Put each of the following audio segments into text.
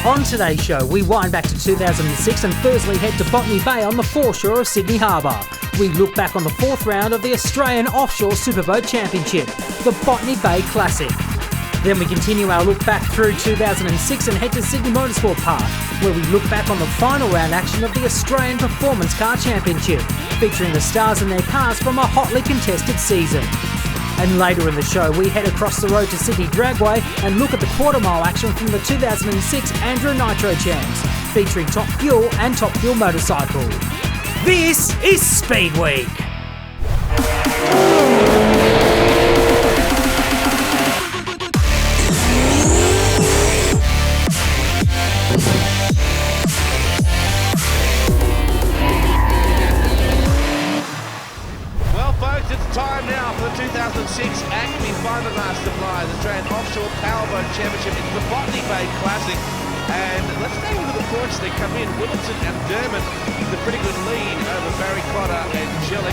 On today's show, we wind back to 2006 and firstly head to Botany Bay on the foreshore of Sydney Harbour. We look back on the fourth round of the Australian Offshore Superboat Championship, the Botany Bay Classic. Then we continue our look back through 2006 and head to Sydney Motorsport Park, where we look back on the final round action of the Australian Performance Car Championship, featuring the stars and their cars from a hotly contested season. And later in the show, we head across the road to Sydney Dragway and look at the quarter-mile action from the 2006 Andrew Nitro Champs, featuring Top Fuel and Top Fuel Motorcycle. This is Speedweek. Time now for the 2006 Acme Fiberglass Supply, the Australian Offshore Powerboat Championship. It's the Botany Bay Classic. And let's take a look at the points that come in. Willetton and Dermott with a pretty good lead over Barry Cotter and Jellick.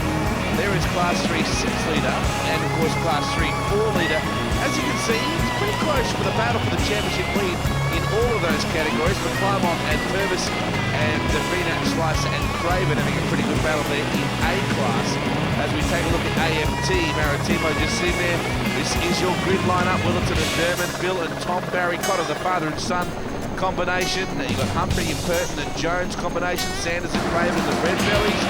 There is Class 3 6-litre and of course Class 3 4-litre. As you can see, it's pretty close for the battle for the championship lead in all of those categories. But Plymouth and Purvis and Davina, Slicer and Craven having a pretty good battle there in A class. As we take a look at AFT, Maritimo just sitting there. This is your grid lineup. Willetton and Dermott, Bill and Tom, Barry Cotter, the father and son combination. You've got Humphrey and Purton and Jones combination. Sanders and Craven, the Red Bellies.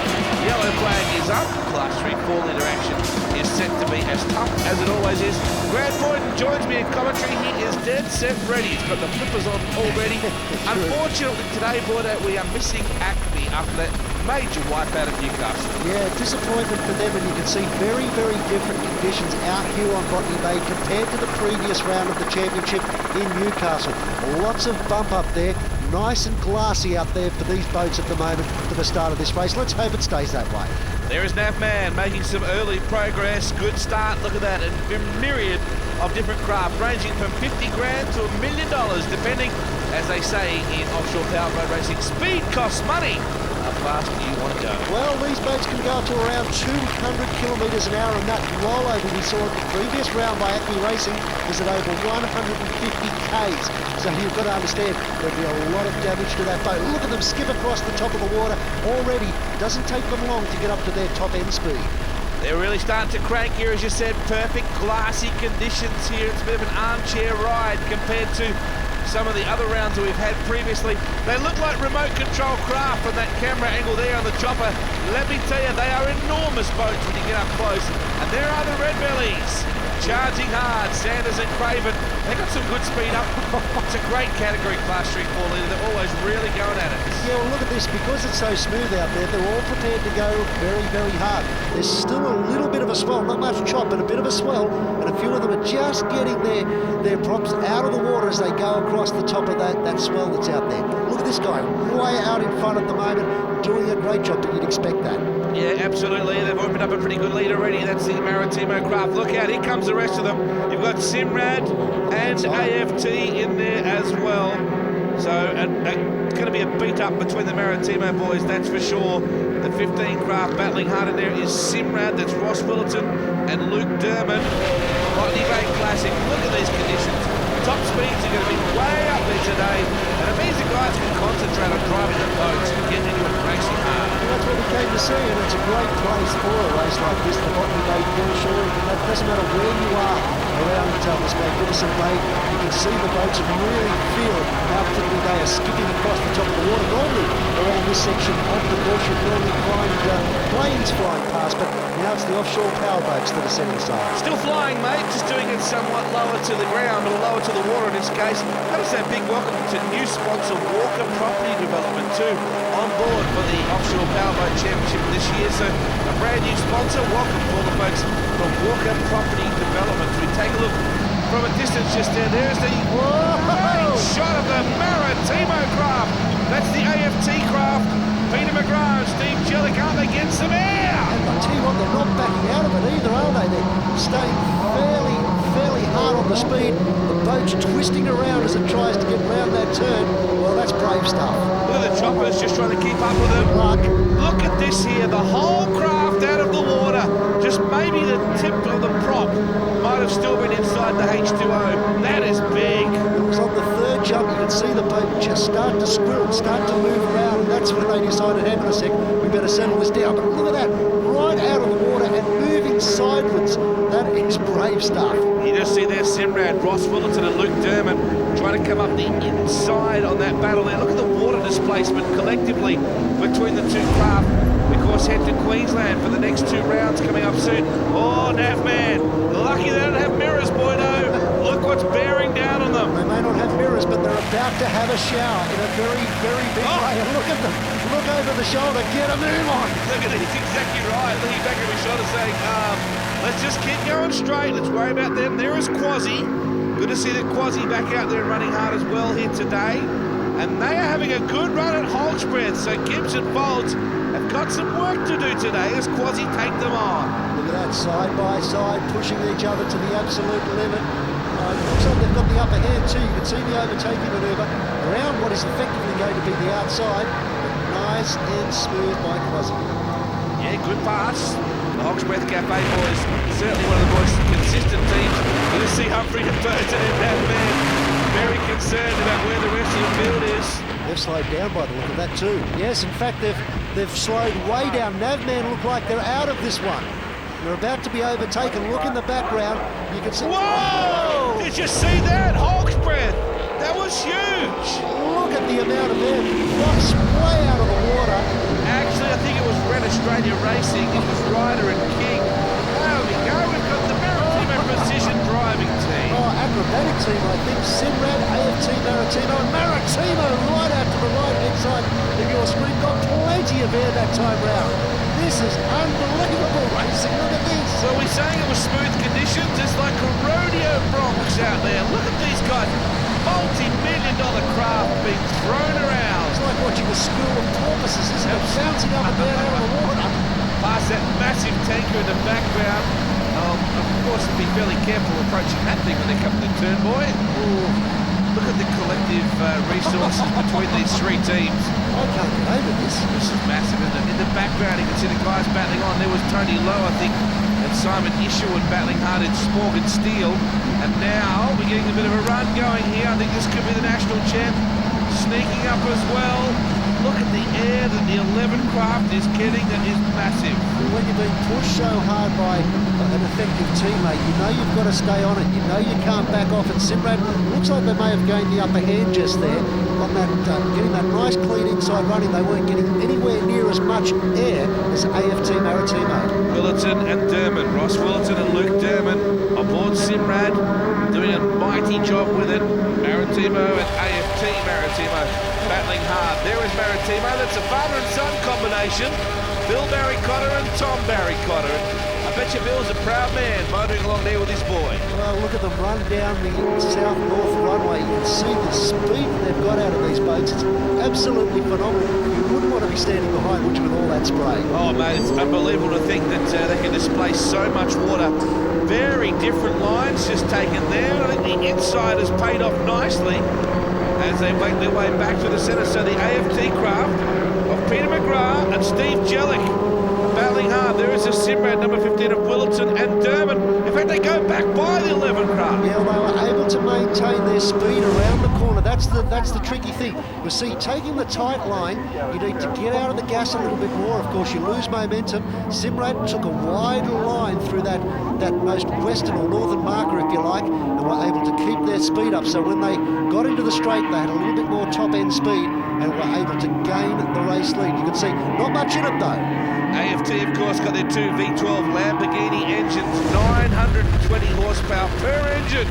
Yellow flag is up. Class 3 4-litre action is set to be as tough as it always is. Grant Boyden joins me in commentary. He is dead set ready. He's got the flippers on already. Unfortunately today, Boyden, we are missing Acme after that major wipeout at Newcastle. Yeah, disappointment for them, and you can see very, very different conditions out here on Botany Bay compared to the previous round of the championship in Newcastle. Lots of bump up there, nice and glassy out there for these boats at the moment for the start of this race. Let's hope it stays that way. There is Navman making some early progress. Good start, look at that, and a myriad of different craft ranging from 50 grand to $1 million, depending, as they say in offshore powerboat racing, speed costs money. How fast do you want to go? Well, these boats can go up to around 200 kilometres an hour, and that rollover we saw at the previous round by Acme Racing is at over 150 k's. So you've got to understand there'll be a lot of damage to that boat. Look at them skip across the top of the water already. Doesn't take them long to get up to their top end speed. They're really starting to crank here, as you said. Perfect glassy conditions here. It's a bit of an armchair ride compared to some of the other rounds that we've had previously. They look like remote control craft from that camera angle there on the chopper. Let me tell you, they are enormous boats when you get up close. And there are the Red Bellies, charging hard. Sanders and Craven, they got some good speed up. It's a great category, Class 3 4-litre. They're always really going at it. Yeah, well, look at this. Because it's so smooth out there, they're all prepared to go very, very hard. There's still a little bit of a swell, not much chop, but a bit of a swell, and a few of them are just getting their props out of the water as they go across the top of that swell that's out there. Look at this guy, way out in front at the moment, doing a great job, but you'd expect that. Yeah, absolutely. They've opened up a pretty good lead already. That's the Maritimo craft. Look out, here comes the rest of them. You've got Simrad and AFT in there as well. So it's going to be a beat up between the Maritimo boys, that's for sure. The 15 craft battling hard in there is Simrad, that's Ross Willetton and Luke Dermott. Botany Bay Classic, look at these conditions. Top speeds are going to be way up there today, and it means the guys can concentrate on driving the boats and getting into it racing hard. Well, that's what we came to see, and it's a great place for a race like this, the Botany Bay foreshore. It doesn't matter where you are around this Bay, Goodison Bay, you can see the boats and really feel how quickly they are skipping across the top of the water. Normally, around this section of the bush, you'd normally find planes flying past, but now it's the offshore powerboats that are setting sail. Still flying, mate, just doing it somewhat lower to the ground, or lower to the water in this case. Got to say a big welcome to new sponsor Walker Property Development too, on board for the Offshore Powerboat Championship this year. So a brand new sponsor. Welcome to all the folks from Walker Property Development. We take a look from a distance just there. There's the great shot of the Maritimo craft. That's the AFT craft. Peter McGrath, Steve Jellick, aren't they getting some air? And I tell you what, they're not backing out of it either, are they? They're staying fairly hard on the speed. The boat's twisting around as it tries to get round that turn. Well, that's brave stuff. Look at the choppers just trying to keep up with them. Look at this here, the whole craft out of the water. Just maybe the tip of the prop might have still been inside the H2O. That is big. It was on the third shut, you can see the boat just start to squirrel, start to move around, and that's when they decided, hang on a sec, we better settle this down. But look at that, right out of the water and moving sideways. That is brave stuff. You just see there Simrad, Ross Willerton and Luke Dermott trying to come up the inside on that battle there. Look at the water displacement collectively between the two craft. We, of course, head to Queensland for the next 2 rounds coming up soon. Oh, Navman, lucky they don't have mirrors, boydo. Look what's bearing down on them. They may not have mirrors, but they're about to have a shower in a very, very big way. And look at them. Look over the shoulder. Get a move on. Look at it. He's exactly right. Looking back at his shoulder saying, let's just keep going straight. Let's worry about them. There is Quasi. Good to see the Quasi back out there and running hard as well here today. And they are having a good run at Holsbreath. So Gibbs and Folds have got some work to do today as Quasi take them on. Look at that, side by side, pushing each other to the absolute limit. It looks like they've got the upper hand too. You can see the overtaking manoeuvre around what is effectively going to be the outside, but nice and smooth by Quasi. Yeah, good pass. The Hawksbreath Cafe boys, certainly one of the most consistent teams. Good to see Humphrey and Burton and that man very concerned about where the rest of the field is. They've slowed down by the look of that too. Yes, in fact, they've slowed way down. Navman look like they're out of this one. They're about to be overtaken. Look in the background. You can see... Whoa! Did you see that? Hawksbreath! That was huge! Look at the amount of air. Rocks way out of the water. Actually, I think it was Red Australia Racing. It was Ryder and King. There we go. We've got the Maritimo Precision Driving Team. Oh, acrobatic team, I think. Simrad, AFT Maritimo, and Maritimo right out to the right-hand side of your screen. Got plenty of air that time round. This is unbelievable racing. Look at this. So we're saying it was smooth conditions. It's like a rodeo broncs out there. Look at these guys. Multi-million-dollar craft being thrown around. It's like watching a school of porpoises, isn't it? Bouncing up and down out of the water. Past that massive tanker in the background. Of course, be fairly careful approaching that thing when they come to the turn, boy. Ooh. Look at the collective resources between these 3 teams. I can't get over this. This is massive, isn't it? In the background, you can see the guys battling on. There was Tony Lowe, I think, and Simon Isherwood battling hard in Smorgon Steel. And now we're getting a bit of a run going here. I think this could be the national champ sneaking up as well. Look at the air that the 11 craft is getting. That is massive. When you're being pushed so hard by an effective teammate, you know you've got to stay on it. You know you can't back off. And Simrad looks like they may have gained the upper hand just there on that, getting that nice clean inside running. They weren't getting anywhere near as much air as AFT Maritimo. Willerton and Dermott, Ross Willerton and Luke Dermott aboard Simrad, doing a mighty job with it. Maritimo and AFT Maritimo battling hard. There is Maritimo. That's a father and son combination. Bill Barry Cotter and Tom Barry Cotter. I bet you Bill's a proud man motoring along there with his boy. Well, look at them run down the south-north runway. You can see the speed they've got out of these boats. It's absolutely phenomenal. You wouldn't want to be standing behind which with all that spray. Oh, mate, it's unbelievable to think that they can displace so much water. Very different lines just taken there. I think the inside has paid off nicely as they make their way back to the centre. So the AFT craft of Peter McGrath and Steve Jellick battling hard. There is a Simrad number 15 of Willerton and Dermott. In fact, they go back by the 11 craft. Yeah, they were able to maintain their speed around the corner. That's the tricky thing. You see, taking the tight line, you need to get out of the gas a little bit more. Of course, you lose momentum. Simrad took a wider line through that most western or northern marker, if you like, and were able to keep their speed up. So when they got into the straight, they had a little bit more top-end speed and were able to gain the race lead. You can see, not much in it though. AFT, of course, got their 2 V12 Lamborghini engines, 920 horsepower per engine.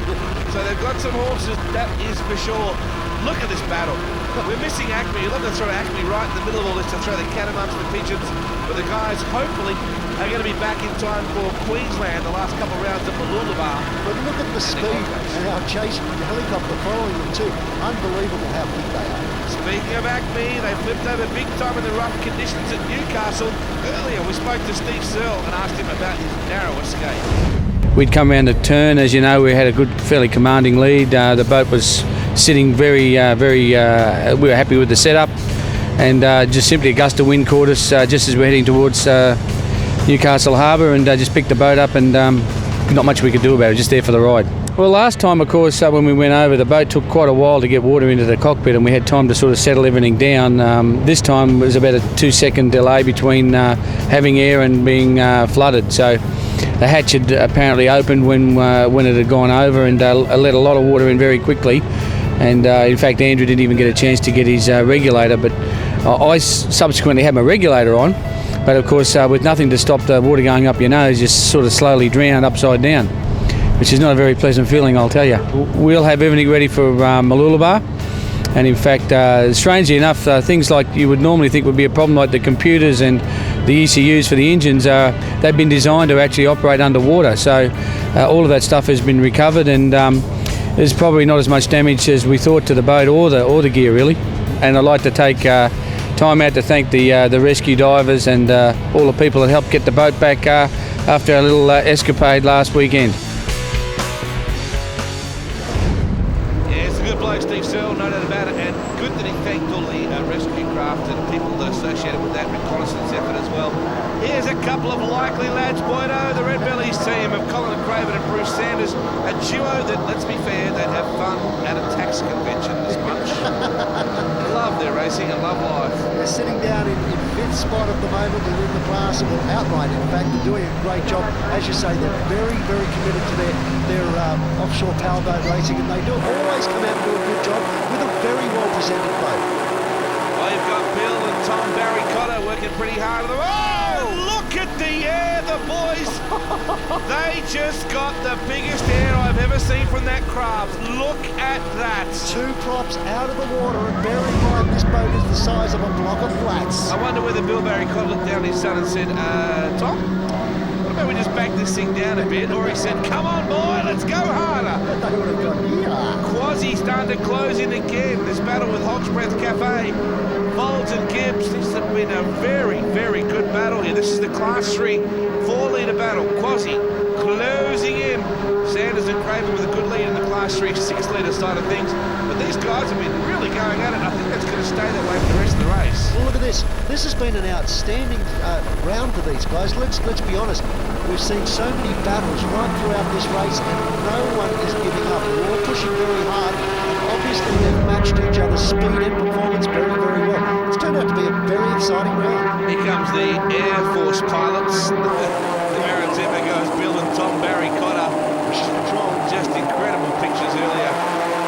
So they've got some horses, that is for sure. Look at this battle. We're missing Acme. You're not going to throw Acme right in the middle of all this to throw the cat amongst the pigeons. But the guys, hopefully, are going to be back in time for Queensland, the last couple of rounds at Mooloolaba. But look at the speed and how chasing the helicopter following them too. Unbelievable how big they are. Speaking of Acme, they flipped over big time in the rough conditions at Newcastle. Earlier, we spoke to Steve Searle and asked him about his narrow escape. We'd come around the turn, as you know, we had a good, fairly commanding lead. The boat was sitting very, we were happy with the setup, and just simply a gust of wind caught us just as we're heading towards Newcastle Harbour, and just picked the boat up, and not much we could do about it, just there for the ride. Well, last time, of course, when we went over, the boat took quite a while to get water into the cockpit, and we had time to sort of settle everything down. This time was about a 2-second delay between having air and being flooded. So the hatch had apparently opened when it had gone over, and let a lot of water in very quickly. And in fact, Andrew didn't even get a chance to get his regulator, but I subsequently had my regulator on. But of course, with nothing to stop the water going up your nose, just sort of slowly drowned upside down, which is not a very pleasant feeling, I'll tell you. We'll have everything ready for Mooloolaba, and in fact, strangely enough, things like you would normally think would be a problem, like the computers and the ECUs for the engines, they've been designed to actually operate underwater. So all of that stuff has been recovered, and there's probably not as much damage as we thought to the boat or the gear, really. And I'd like to take time out to thank the rescue divers and all the people that helped get the boat back after a little escapade last weekend. Steve Searle, no doubt about it, and good that he thanked all the rescue craft and people associated with that reconnaissance effort as well. Here's a couple of likely lads, Boydo, the Red Bellies team of Colin Craven and Bruce Sanders, a duo that, let's be fair, they'd have fun at a tax convention this much. Love their racing and love life. They're sitting down in 5th spot at the moment. They're in the class, or outright in fact. They're doing a great job. As you say, they're very, very committed to their offshore powerboat racing, and they do always come out and do a good job with a very well presented boat. Well, you've got Bill and Tom Barry Cotter working pretty hard. Oh, look at the air, the boys. They just got the biggest air I've ever seen from that craft. Look at that. 2 props out of the water, and bear in mind this boat is the size of a block of flats. I wonder whether Bill Barry Cotter looked down at his son and said, Tom, what about we just back this thing down a bit? Or he said, come on, boy, let's go harder. They would have gone here. Quasi starting to close in again. This battle with Hog's Breath Cafe. Folds and Gibbs. This has been a very, very good battle here. This is the Class 3 4-litre battle. Quasi closing in. Sanders and Craven with a good lead in the Class 3 6-litre side of things. But these guys have been really going at it. I think that's going to stay that way for the rest of the race. Well, look at this. This has been an outstanding round for these guys. Let's be honest. We've seen so many battles right throughout this race, and no one is giving up. They're all pushing very hard. Obviously, they've matched each other's speed and performance very, very well. It's turned out to be a very exciting round. Here comes the Air Force pilots. The Maritime goes Bill and Tom Barry Cotter. Mission control. Just incredible pictures earlier.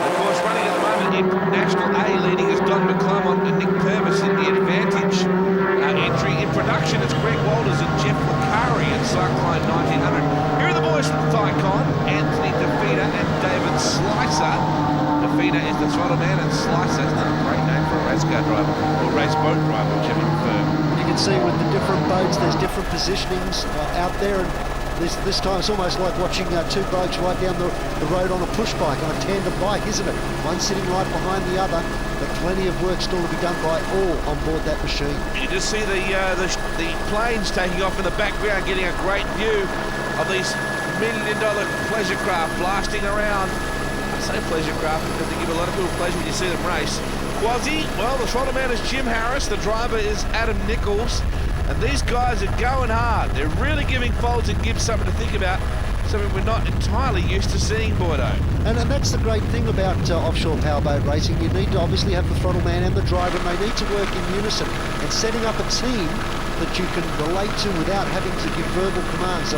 Of course, running at the moment in National A, leading is Don McClellan and Nick Purvis in the Advantage entry. In production, it's Greg Walters and Jeff Lucari in Cyclone 1900. Here are the boys from Thycon, Anthony DeFina and David Slicer. DeFina is the throttle man, and Slicer is a great name for a race car driver, or race boat driver, whichever you prefer. You can see with the different boats, there's different positionings out there, and this time it's almost like watching 2 blokes right down the road on a push bike, on a tandem bike, isn't it? One sitting right behind the other, but plenty of work still to be done by all on board that machine. You just see the planes taking off in the background, getting a great view of these $1 million pleasure craft blasting around. I say pleasure craft because they give a lot of people pleasure when you see them race. Quasi, well, the throttle man is Jim Harris, the driver is Adam Nichols, and these guys are going hard. They're really giving Folds and Gibbs something to think about, something we're not entirely used to seeing, Bordeaux. And that's the great thing about offshore powerboat racing. You need to obviously have the throttle man and the driver, and they need to work in unison. And setting up a team that you can relate to without having to give verbal commands.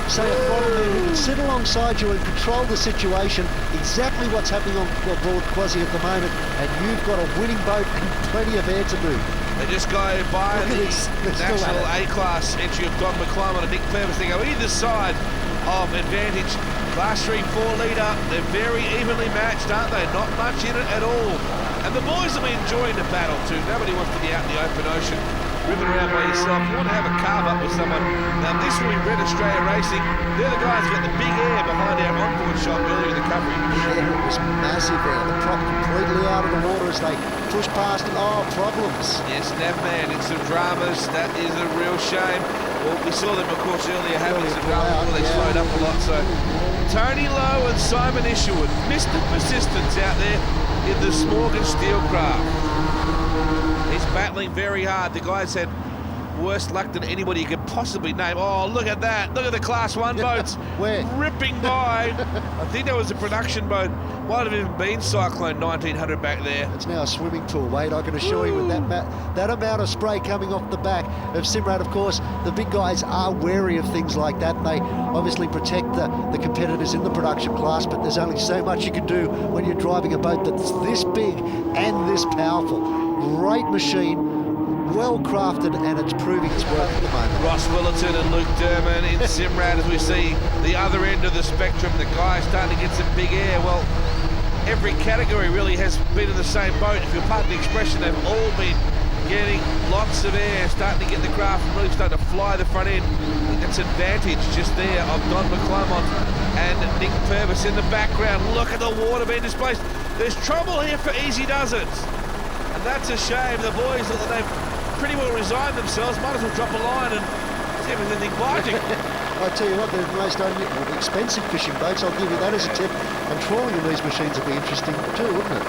Say a throttle man who can sit alongside you and control the situation, exactly what's happening on board Quasi at the moment, and you've got a winning boat and plenty of air to move. They just go by the National A-Class entry of Don McClellan and Nick Purvis. They go either side of Advantage. Class 3 4-litre, they're very evenly matched, aren't they? Not much in it at all. And the boys will be enjoying the battle too. Nobody wants to be out in the open ocean, ripping around by yourself. You want to have a carve up with someone. Now this will be Red Australia Racing. They're the guys who got the big air behind our onboard shot earlier in the coverage. Yeah, it was massive there. The prop completely out of the water as they push past it. Oh, problems. Yes, that man, it's some dramas. That is a real shame. Well, we saw them, of course, earlier having some drama before they slowed up a lot. So Tony Lowe and Simon Isherwood, Mr. Persistence out there in the Smorgon Steel craft. He's battling very hard. The guys had worse luck than anybody you could possibly name. Oh, look at that. Look at the Class 1 boats. Where? Ripping by. I think that was a production boat. Might have even been Cyclone 1900 back there. It's now a swimming pool, Wade. I can assure you, with that amount of spray coming off the back of Simrad, of course, the big guys are wary of things like that, and they obviously protect the competitors in the production class, but there's only so much you can do when you're driving a boat that's this big and this powerful. Great machine, well crafted, and it's proving its worth at the moment. Ross Willerton and Luke Derman in Simrad as we see the other end of the spectrum. The guys starting to get some big air. Well, every category really has been in the same boat. If you'll pardon the expression, they've all been getting lots of air, starting to get the craft and really starting to fly the front end. It's advantage just there of Don McClymont and Nick Purvis in the background. Look at the water being displaced. There's trouble here for Easy Does It. And that's a shame. The boys, they've pretty well resigned themselves. Might as well drop a line and see if there's anything biting. I tell you what, they're the most expensive fishing boats. I'll give you that as a tip. And trawling in these machines would be interesting too, wouldn't it?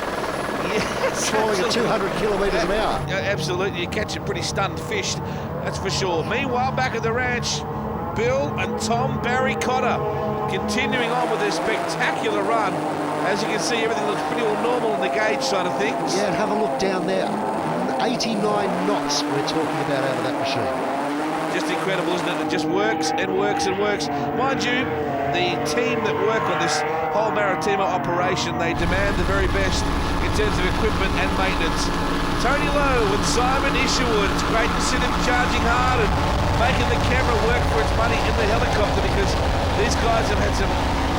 Yes, trawling at 200 kilometres an hour. Yeah, absolutely. You catch a pretty stunned fish, that's for sure. Meanwhile, back at the ranch, Bill and Tom Barry Cotter continuing on with their spectacular run. As you can see, everything looks pretty well normal on the gauge side of things. Yeah, and have a look down there. 89 knots we're talking about out of that machine. Just incredible, isn't it? It just works and works and works. Mind you, the team that work on this whole Maritima operation, they demand the very best in terms of equipment and maintenance. Tony Lowe and Simon Isherwood, it's great to see them charging hard and making the camera work for its money in the helicopter, because these guys have had some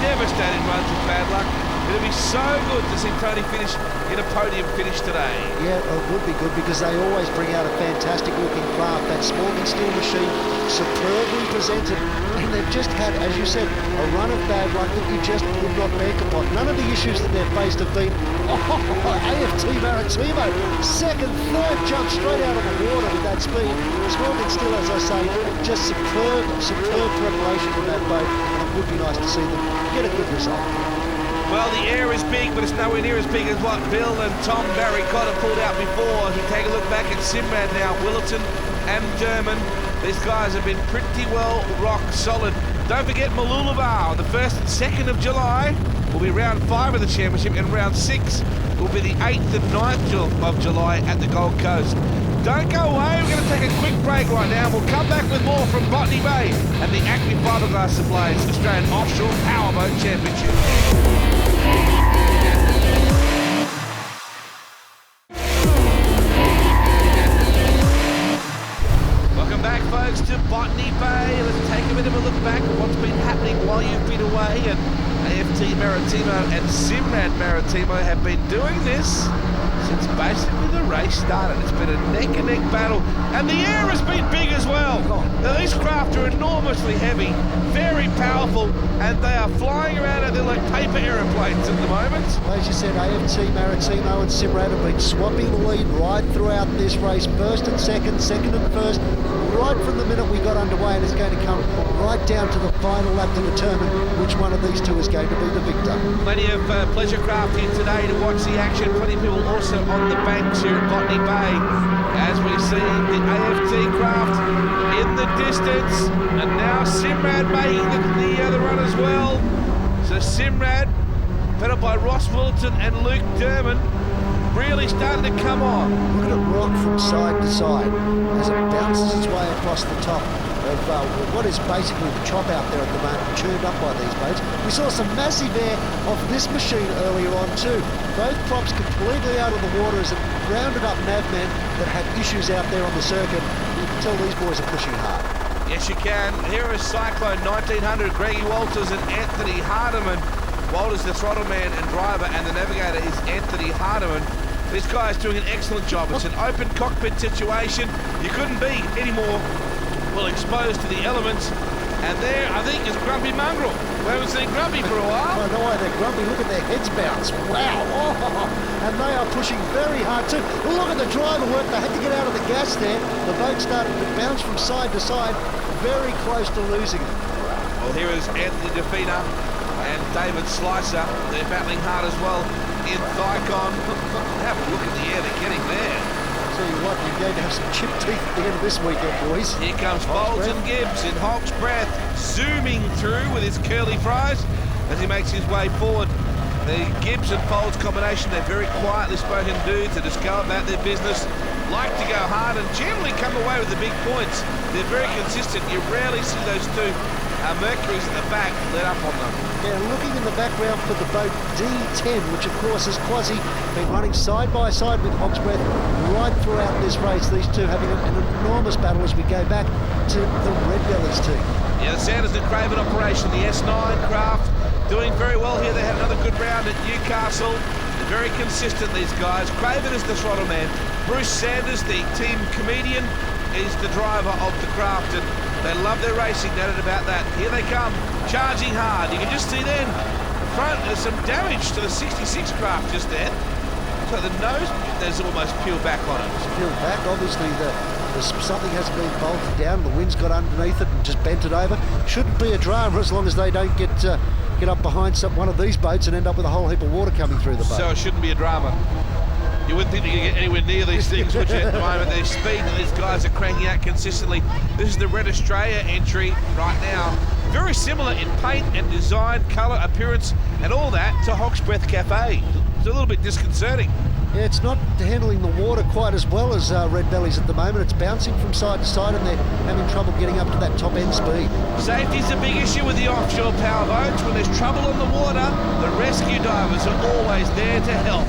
devastating runs with bad luck. It'll be so good to see Tony finish in a podium finish today. Yeah, it would be good, because they always bring out a fantastic looking craft. That Morgan Steel machine, superbly presented, and they've just had, as you said, a run of bad luck that you just would not bank upon. None of the issues that they've faced have been, AFT Maritimo, second, third jump straight out of the water with that speed. Morgan Steel, as I say, just superb preparation from that boat, and it would be nice to see them get a good result. Well, the air is big, but it's nowhere near as big as what Bill and Tom Barry Cotter pulled out before. As we take a look back at Simrad now, Willerton and Derman, these guys have been pretty well rock solid. Don't forget Mooloolaba on the 1st and 2nd of July will be round 5 of the championship, and round 6 will be the 8th and 9th of July at the Gold Coast. Don't go away, we're going to take a quick break right now. We'll come back with more from Botany Bay and the Acme Fiberglass Supplies Australian Offshore Powerboat Championship. Welcome back, folks, to Botany Bay. Let's take a bit of a look back at what's been happening while you've been away. And AFT Maritimo and Simrad Maritimo have been doing this since basically the race started. It's been a neck-and-neck battle, and the air has been big as well. Now, these craft are enormously heavy, very powerful, and they are flying around out there like paper aeroplanes at the moment. As you said, AFT Maritimo and Simrad have been swapping the lead right throughout this race. First and second, second and first, right from the minute we got underway, and it's going to come right down to the final lap to determine which one of these two is going to be the victor. Plenty of pleasure craft here today to watch the action. Plenty of people also on the banks here at Botany Bay as we see the AFT craft in the distance, and now Simrad making the run as well. So Simrad, pedaled by Ross Wilton and Luke Derman, really starting to come on. Look at it rock from side to side as it bounces its way across the top of what is basically the chop out there at the moment, churned up by these boats. We saw some massive air off this machine earlier on too. Both props completely out of the water as it rounded up navman that had issues out there on the circuit. You can tell these boys are pushing hard. Yes, you can. Here is Cyclone 1900, Greggy Walters and Anthony Hardiman. Walters the throttle man and driver, and the navigator is Anthony Hardiman. This guy is doing an excellent job. It's an open cockpit situation. You couldn't be any more well exposed to the elements. And there, I think, is Grumpy Mongrel. We haven't seen Grumpy for a while. I know why they're grumpy. Look at their heads bounce. Wow. Oh, and they are pushing very hard too. Look at the driver work. They had to get out of the gas there. The boat started to bounce from side to side, very close to losing it. Well, here is Anthony DeFina and David Slicer. They're battling hard as well in Thicon. Have a look at the air they're getting there. Tell you what, you're going to have some chipped teeth at the end of this weekend, boys. Here comes Folds and Gibbs in Hawk's Breath, zooming through with his curly fries as he makes his way forward. The Gibbs and Folds combination, they're very quietly spoken dudes. They just go about their business, like to go hard, and generally come away with the big points. They're very consistent. You rarely see those two Mercuries at the back let up on them. Yeah, looking in the background for the boat D10, which of course is Quasi, been running side by side with Hawk's Breath right throughout this race. These two having an enormous battle as we go back to the Red Bellies team. Yeah, the Sanders and Craven operation, the S9 craft, doing very well here. They had another good round at Newcastle. They're very consistent, these guys. Craven is the throttle man. Bruce Sanders, the team comedian, is the driver of the craft, and they love their racing, no doubt about that. Here they come, charging hard. You can just see then, front, there's some damage to the 66 craft just there. So the nose, there's almost peeled back on it. It's peeled back, obviously something hasn't been bolted down, the wind's got underneath it and just bent it over. Shouldn't be a drama as long as they don't get up behind one of these boats and end up with a whole heap of water coming through the boat. So it shouldn't be a drama. You wouldn't think you could get anywhere near these things, would you, at the moment? The speed that these guys are cranking out consistently. This is the Red Australia entry right now. Very similar in paint and design, colour, appearance, and all that to Hawk's Breath Cafe. It's a little bit disconcerting. Yeah, it's not handling the water quite as well as Red Bellies at the moment. It's bouncing from side to side and they're having trouble getting up to that top end speed. Safety's a big issue with the offshore power boats. When there's trouble on the water, the rescue divers are always there to help.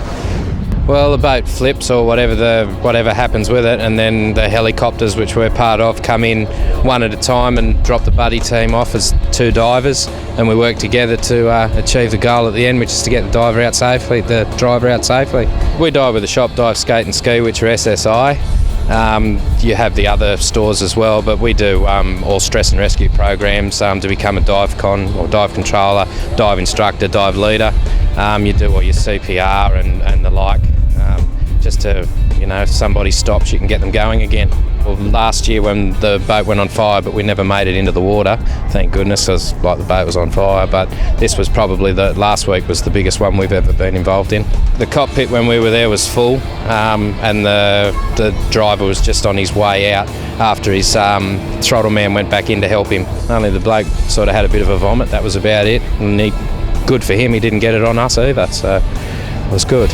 Well, the boat flips or whatever happens with it, and then the helicopters, which we're part of, come in one at a time and drop the buddy team off as two divers, and we work together to achieve the goal at the end, which is to get the driver out safely. We dive with the shop dive, skate and ski, which are SSI. You have the other stores as well, but we do all stress and rescue programs to become a dive con or dive controller, dive instructor, dive leader. You do all your CPR and the like, just to, if somebody stops, you can get them going again. Well, last year when the boat went on fire, but we never made it into the water, thank goodness, because the boat was on fire. But this was probably last week was the biggest one we've ever been involved in. The cockpit when we were there was full, and the driver was just on his way out after his throttle man went back in to help him. Only the bloke sort of had a bit of a vomit, that was about it. And good for him, he didn't get it on us either, so it was good.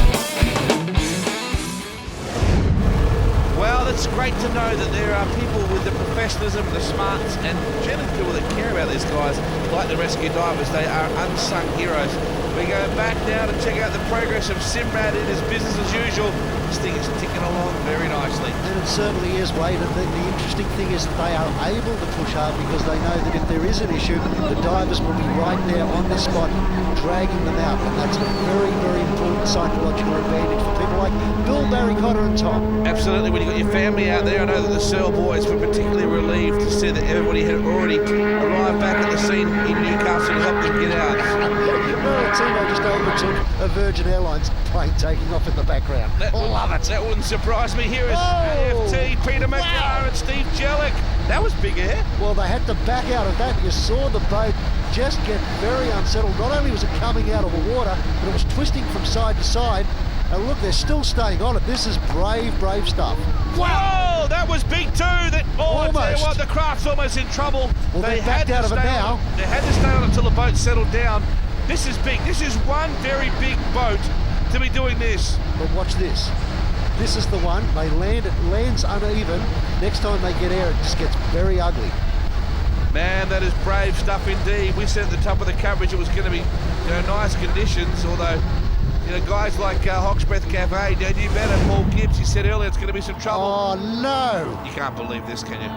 It's great to know that there are people with the professionalism, the smarts, and generally people that care about these guys, like the rescue divers. They are unsung heroes. We go back now to check out the progress of Simrad in his business as usual. This thing is ticking along very nicely. And it certainly is, Wade. And the interesting thing is that they are able to push hard because they know that if there is an issue, the divers will be right there on the spot, dragging them out. And that's a very, very important psychological advantage for people like Bill, Barry, Cotter and Tom. Absolutely. When you've got your family out there, I know that the Searle boys were particularly relieved to see that everybody had already arrived back at the scene in Newcastle to help them get out. Timo just overtook a Virgin Airlines plane taking off in the background. Love it. That wouldn't surprise me. Here is AFT, Peter McGrath and Steve Jellick. That was big air. Well, they had to back out of that. You saw the boat just get very unsettled. Not only was it coming out of the water, but it was twisting from side to side. And look, they're still staying on it. This is brave, brave stuff. Wow, that was big too. I tell you what, the craft's almost in trouble. Well, they backed out of it now. They had to stay on it until the boat settled down. This is big. This is one very big boat to be doing this. But watch this. This is the one. They land. It lands uneven. Next time they get air, it just gets very ugly. Man, that is brave stuff indeed. We said at the top of the coverage it was going to be, nice conditions. Although, guys like Hawk's Breath Cafe, they knew better. Paul Gibbs, he said earlier, it's going to be some trouble. Oh no! You can't believe this, can you?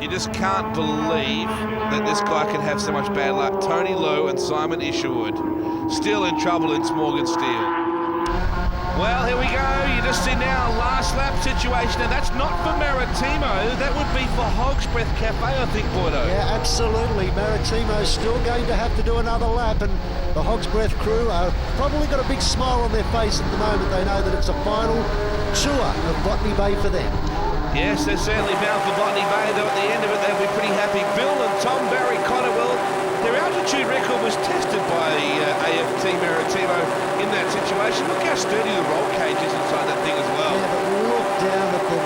You just can't believe that this guy can have so much bad luck. Tony Lowe and Simon Isherwood still in trouble in Morgan Steel. Well, here we go. You just see now a last lap situation, and that's not for Maritimo. That would be for Hawk's Breath Cafe, I think, Bordeaux. Yeah, absolutely. Maritimo's still going to have to do another lap, and the Hawk's Breath crew are probably got a big smile on their face at the moment. They know that it's a final tour of Botany Bay for them. Yes, they're certainly bound for Botany Bay, though at the end of it they'll be pretty happy. Bill and Tom, Barry, Cotterwell, their altitude record was tested by AFT Maritimo in that situation. Look how sturdy the roll cage is inside that thing as well. Yeah, but look down at the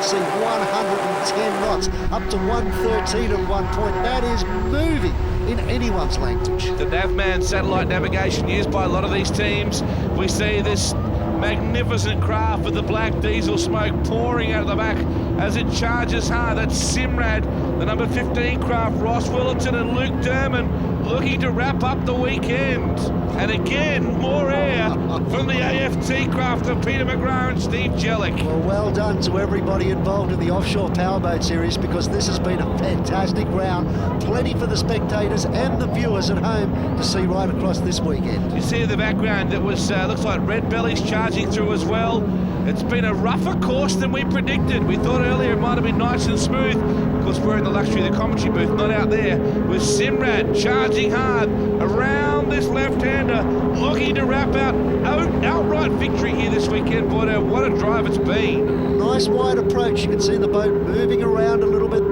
can see 110 knots, up to 113 at one point. That is moving in anyone's language. The Navman satellite navigation used by a lot of these teams. We see this magnificent craft with the black diesel smoke pouring out of the back as it charges hard. That's Simrad, the number 15 craft, Ross Willerton and Luke Derman looking to wrap up the weekend. And again, more air from the AFT craft of Peter McGrath and Steve Jellick. Well done to everybody involved in the Offshore Powerboat Series, because this has been a fantastic round. Plenty for the spectators and the viewers at home to see right across this weekend. You see in the background, it was looks like Red Bellies charging through as well. It's been a rougher course than we predicted. We thought earlier it might have been nice and smooth. Of course, we're in the luxury of the commentary booth, not out there, with Simrad charging hard around this left-hander, looking to wrap out outright victory here this weekend. Boy, what a drive it's been. Nice wide approach. You can see the boat moving around a little bit,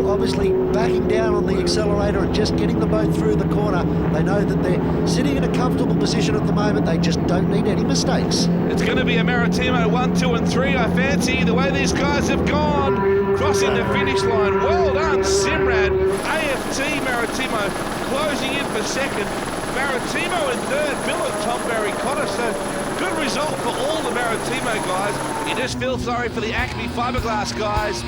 obviously backing down on the accelerator and just getting the boat through the corner. They know that they're sitting in a comfortable position at the moment. They just don't need any mistakes. It's going to be a Maritimo 1, 2 and 3, I fancy, the way these guys have gone, crossing the finish line. Well done, Simrad. AFT Maritimo closing in for second. Maritimo in third, Bill and Tom Barry Cotter. So good result for all the Maritimo guys. You just feel sorry for the Acme Fiberglass guys.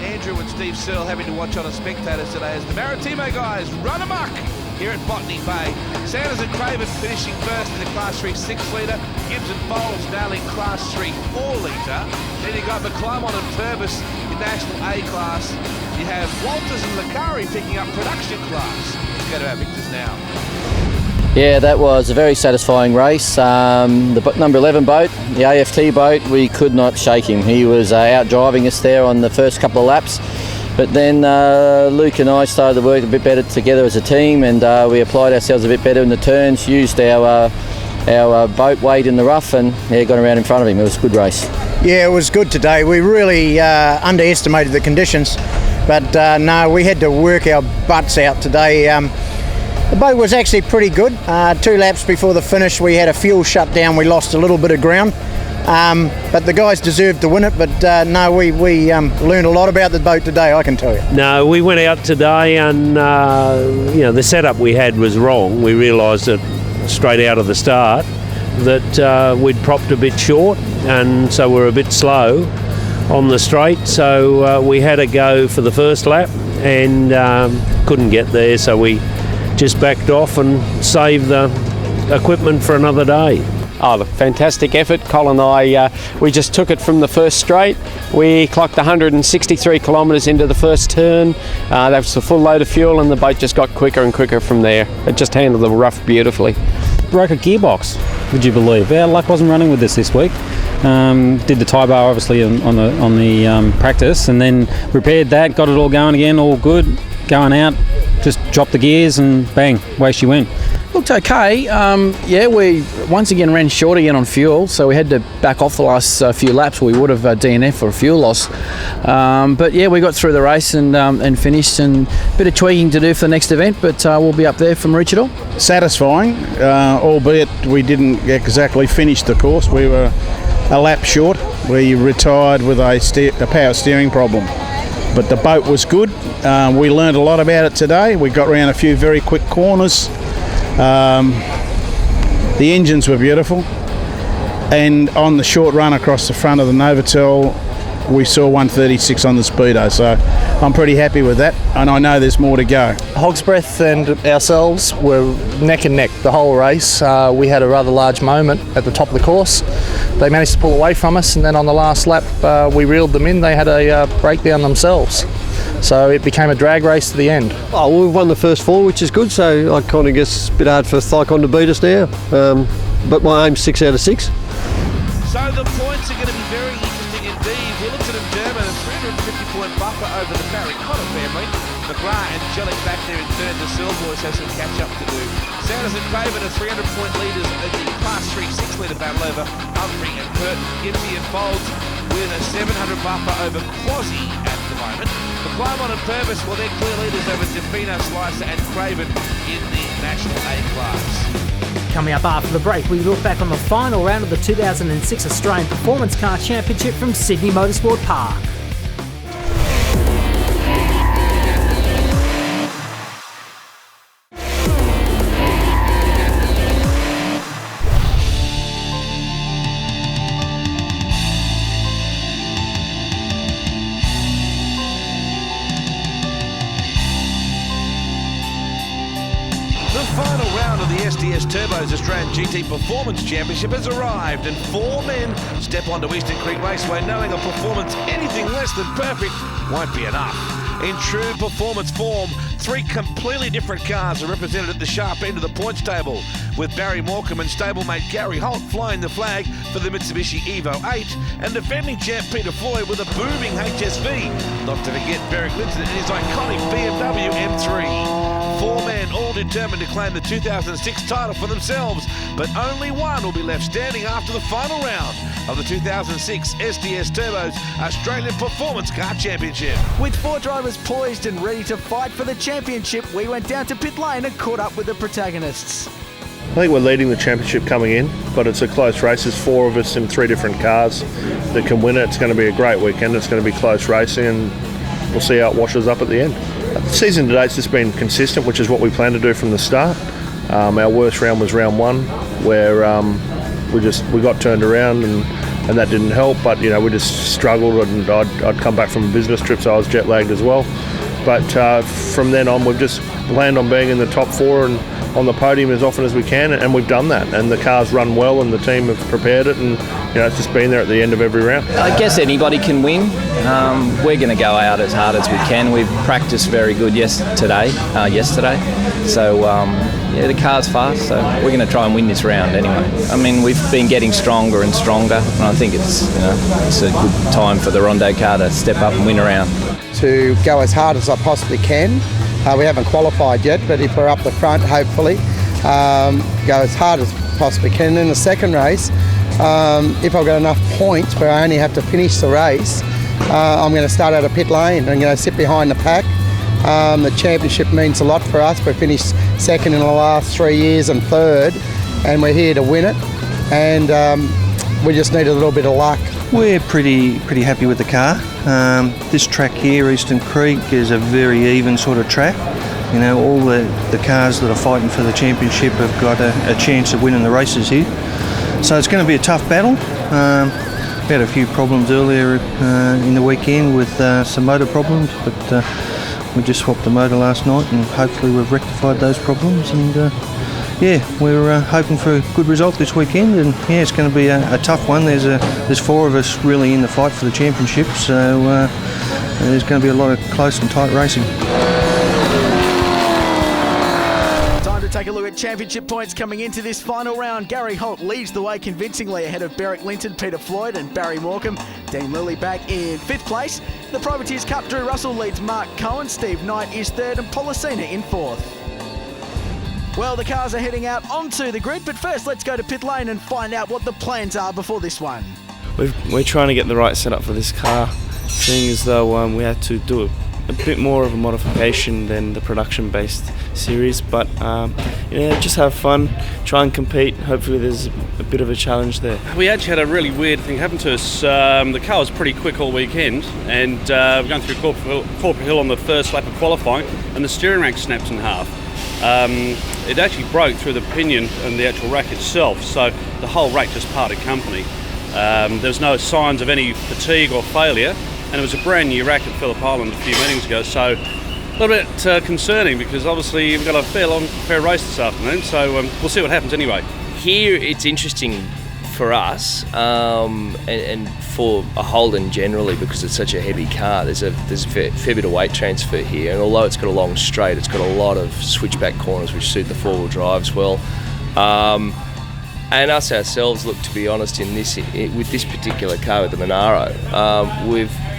Andrew and Steve Searle having to watch on as spectators today as the Maritimo guys run amok here at Botany Bay. Sanders and Craven finishing first in the Class 3 6-litre. Gibbs and Bowles nailing Class 3 4-litre. Then you got McClymont and Purvis in National A class. You have Walters and Licari picking up production class. Let's go to our victors now. Yeah, that was a very satisfying race. The number 11 boat, the AFT boat, we could not shake him. He was out driving us there on the first couple of laps. But then Luke and I started to work a bit better together as a team, and we applied ourselves a bit better in the turns, used our boat weight in the rough, and got around in front of him. It was a good race. Yeah, it was good today. We really underestimated the conditions, but no, we had to work our butts out today. The boat was actually pretty good. 2 laps before the finish, we had a fuel shutdown. We lost a little bit of ground, but the guys deserved to win it. But no, we learned a lot about the boat today, I can tell you. No, we went out today, and the setup we had was wrong. We realised it straight out of the start that we'd propped a bit short, and so we're a bit slow on the straight. So we had a go for the first lap and couldn't get there, so we just backed off and saved the equipment for another day. Oh, look, fantastic effort. Colin and I, we just took it from the first straight. We clocked 163 kilometres into the first turn. That was a full load of fuel, and the boat just got quicker and quicker from there. It just handled the rough beautifully. Broke a gearbox, would you believe? Our luck wasn't running with this week. Did the tie bar obviously on the practice, and then repaired that, got it all going again, all good. Going out, just dropped the gears and bang, away she went. Looked okay. We once again ran short again on fuel, so we had to back off the last few laps. We would have DNF for a fuel loss. But yeah, we got through the race and finished, and a bit of tweaking to do for the next event, but we'll be up there from Maroochydore. Satisfying, albeit we didn't exactly finish the course. We were a lap short. We retired with a power steering problem. But the boat was good. We learned a lot about it today. We got around a few very quick corners. The engines were beautiful. And on the short run across the front of the Novotel, we saw 136 on the Speedo. So I'm pretty happy with that. And I know there's more to go. Hogsbreath and ourselves were neck and neck the whole race. We had a rather large moment at the top of the course. They managed to pull away from us, and then on the last lap we reeled them in. They had a breakdown themselves, so it became a drag race to the end. Oh, well, we've won the first 4, which is good, so I kind of guess it's a bit hard for Thycon to beat us now, but my aim's 6 out of 6. So the points are going to be very interesting indeed. Willerton and Derman, a 350-point buffer over the Barry Cotter family. McGrath and Jellick back there in third. The Silverboys have some catch-up to do. Sanders and Craven are 300-point leaders in the Class 3 6-litre battle over Humphrey and Curtin. Gibbsy and Folds with a 700 buffer over Quasi at the moment. McClymont and Purvis, well, they're clear leaders over Defino, Slicer and Craven in the National A class. Coming up after the break, we look back on the final round of the 2006 Australian Performance Car Championship from Sydney Motorsport Park. SDS Turbo's Australian GT Performance Championship has arrived, and 4 men step onto Eastern Creek Raceway knowing a performance anything less than perfect won't be enough. In true performance form, 3 completely different cars are represented at the sharp end of the points table, with Barry Morecambe and stablemate Gary Holt flying the flag for the Mitsubishi Evo 8, and defending champ Peter Floyd with a booming HSV, not to forget Berwick Linton and his iconic BMW M3. 4 men all determined to claim the 2006 title for themselves, but only one will be left standing after the final round of the 2006 SDS Turbo's Australian Performance Car Championship. With 4 drivers poised and ready to fight for the championship, we went down to pit lane and caught up with the protagonists. I think we're leading the championship coming in, but it's a close race. There's 4 of us in 3 different cars that can win it. It's going to be a great weekend. It's going to be close racing, and we'll see how it washes up at the end. The season to date's just been consistent, which is what we planned to do from the start. Our worst round was round 1, where we got turned around and that didn't help. But we just struggled, and I'd come back from a business trip, so I was jet lagged as well. But from then on, we've just planned on being in the top 4 and on the podium as often as we can, and we've done that. And the cars run well, and the team have prepared it, and it's just been there at the end of every round. I guess anybody can win. We're going to go out as hard as we can. We've practiced very good yesterday. So the car's fast, so we're going to try and win this round anyway. I mean, we've been getting stronger and stronger, and I think it's a good time for the Rondo car to step up and win a round. To go as hard as I possibly can. We haven't qualified yet, but if we're up the front, hopefully, go as hard as possibly can. In the second race, if I've got enough points where I only have to finish the race, I'm going to start out of pit lane and sit behind the pack. The championship means a lot for us. We finished second in the last 3 years and third, and we're here to win it. And we just need a little bit of luck. We're pretty happy with the car. This track here, Eastern Creek, is a very even sort of track. All the cars that are fighting for the championship have got a chance of winning the races here. So it's going to be a tough battle. We had a few problems earlier in the weekend with some motor problems, but we just swapped the motor last night, and hopefully we've rectified those problems. And we're hoping for a good result this weekend, and it's going to be a tough one. There's 4 of us really in the fight for the championship, so there's going to be a lot of close and tight racing. Time to take a look at championship points coming into this final round. Gary Holt leads the way convincingly ahead of Berwick Linton, Peter Floyd and Barry Morecambe. Dean Lilly back in 5th place. The Privateers Cup, Drew Russell leads Mark Cohen, Steve Knight is 3rd and Policina in 4th. Well, the cars are heading out onto the grid, but first let's go to pit lane and find out what the plans are before this one. We're trying to get the right setup for this car, seeing as though we had to do a bit more of a modification than the production-based series, but just have fun, try and compete. Hopefully there's a bit of a challenge there. We actually had a really weird thing happen to us. The car was pretty quick all weekend, and we're going through Corporate Hill on the first lap of qualifying, and the steering rack snapped in half. It actually broke through the pinion and the actual rack itself, so the whole rack just parted company. There was no signs of any fatigue or failure, and it was a brand new rack at Phillip Island a few meetings ago, so a little bit concerning, because obviously we've got a fair race this afternoon, so we'll see what happens anyway. Here it's interesting for us and for a Holden generally, because it's such a heavy car. There's a fair bit of weight transfer here, and although it's got a long straight, it's got a lot of switchback corners which suit the 4-wheel drives well. And us ourselves, look, to be honest, with this particular car, with the Monaro,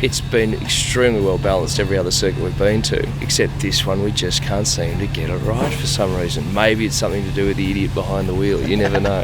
it's been extremely well balanced every other circuit we've been to, except this one. We just can't seem to get it right for some reason. Maybe it's something to do with the idiot behind the wheel. You never know.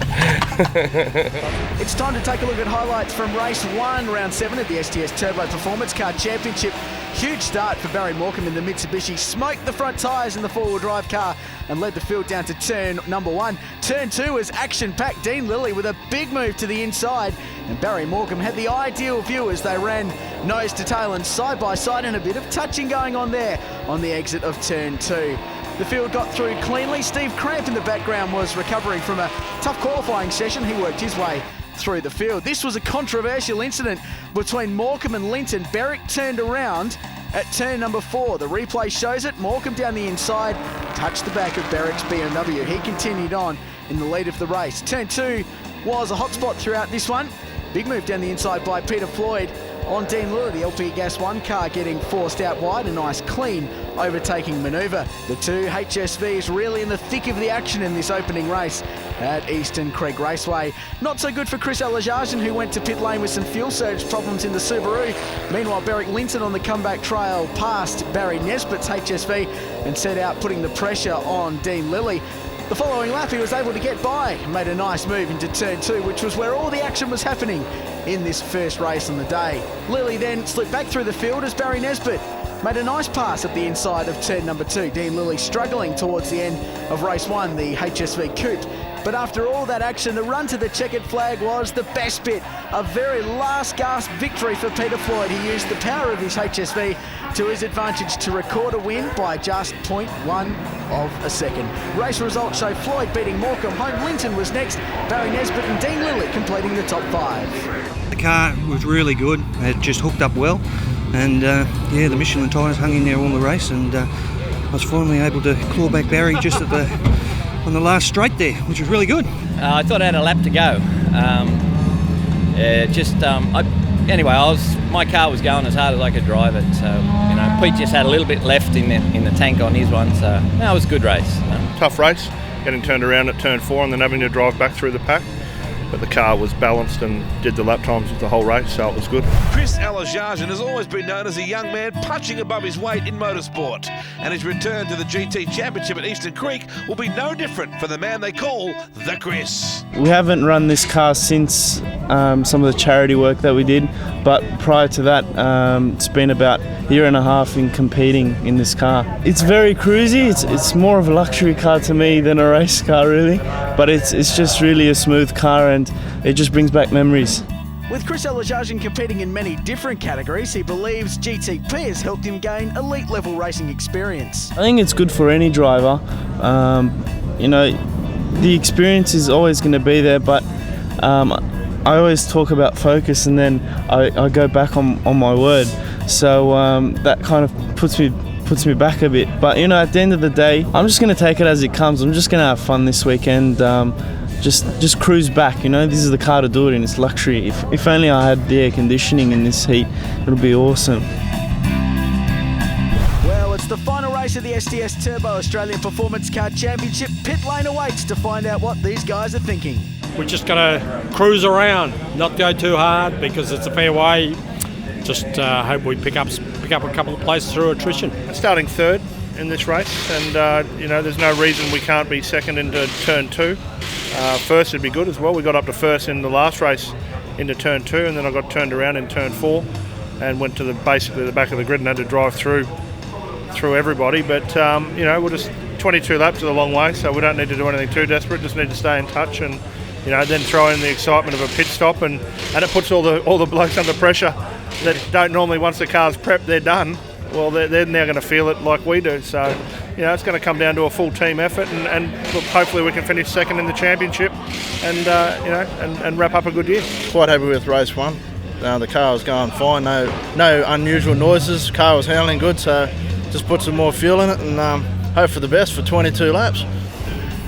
It's time to take a look at highlights from race 1, round 7 at the STS Turbo Performance Car Championship. Huge start for Barry Morecambe in the Mitsubishi. Smoked the front tyres in the four-wheel drive car and led the field down to turn number 1. Turn 2 was action-packed. Dean Lilly with a big move to the inside, and Barry Morecambe had the ideal view as they ran nose to tail and side by side, and a bit of touching going on there on the exit of turn 2. The field got through cleanly. Steve Cramp in the background was recovering from a tough qualifying session. He worked his way through the field. This was a controversial incident between Morecambe and Linton. Berwick turned around at turn number 4. The replay shows it. Morecambe down the inside, touched the back of Berwick's BMW. He continued on in the lead of the race. Turn 2 was a hot spot throughout this one. Big move down the inside by Peter Floyd on Dean Lilly. The LP Gas 1 car getting forced out wide. A nice clean overtaking manoeuvre. The two HSVs really in the thick of the action in this opening race at Eastern Creek Raceway. Not so good for Chris Alajarjan, who went to pit lane with some fuel surge problems in the Subaru. Meanwhile, Berwick Linton on the comeback trail passed Barry Nesbitt's HSV and set out putting the pressure on Dean Lilly. The following lap he was able to get by and made a nice move into turn 2, which was where all the action was happening in this first race on the day. Lilly then slipped back through the field as Barry Nesbitt made a nice pass at the inside of turn number 2. Dean Lilly struggling towards the end of race 1, the HSV Coupe. But after all that action, the run to the checkered flag was the best bit. A very last gasp victory for Peter Floyd. He used the power of his HSV to his advantage to record a win by just 0.1 of a second. Race results show Floyd beating Morecambe home. Linton was next. Barry Nesbitt and Dean Lilly completing the top 5. The car was really good. It just hooked up well, and yeah, the Michelin tyres hung in there all the race, and I was finally able to claw back Barry just at on the last straight there, which was really good. I thought I had a lap to go. Anyway, my car was going as hard as I could drive it. So Pete just had a little bit left in the tank on his one. So it was a good race. Tough race, getting turned around at turn 4 and then having to drive back through the pack. But the car was balanced and did the lap times of the whole race, so it was good. Chris Alajarjan has always been known as a young man punching above his weight in motorsport, and his return to the GT Championship at Eastern Creek will be no different for the man they call the Chris. We haven't run this car since some of the charity work that we did, but prior to that it's been about a year and a half in competing in this car. It's very cruisy. It's more of a luxury car to me than a race car really, but it's just really a smooth car and it just brings back memories. With Chris Alajarjan competing in many different categories, he believes GTP has helped him gain elite level racing experience. I think it's good for any driver. The experience is always going to be there, but I always talk about focus and then I go back on my word. So that kind of puts me back a bit. But at the end of the day, I'm just going to take it as it comes. I'm just going to have fun this weekend. Just cruise back. This is the car to do it in. It's luxury. If only I had the air conditioning in this heat, it would be awesome. Well, it's the final race of the STS Turbo Australian Performance Car Championship. Pit lane awaits to find out what these guys are thinking. We're just going to cruise around, not go too hard because it's a fair way. Just hope we pick up a couple of places through attrition. Starting third in this race, and there's no reason we can't be second into turn 2. First would be good as well. We got up to first in the last race into turn 2, and then I got turned around in turn 4 and went to basically the back of the grid and had to drive through everybody. But we're just 22 laps is a long way, so we don't need to do anything too desperate. Just need to stay in touch and then throw in the excitement of a pit stop, and it puts all the blokes under pressure that don't normally, once the car's prepped, they're done. Well, they're now going to feel it like we do. So, it's going to come down to a full team effort, and hopefully we can finish second in the championship, and wrap up a good year. Quite happy with race 1. The car was going fine. No unusual noises. Car was handling good, so just put some more fuel in it and hope for the best for 22 laps.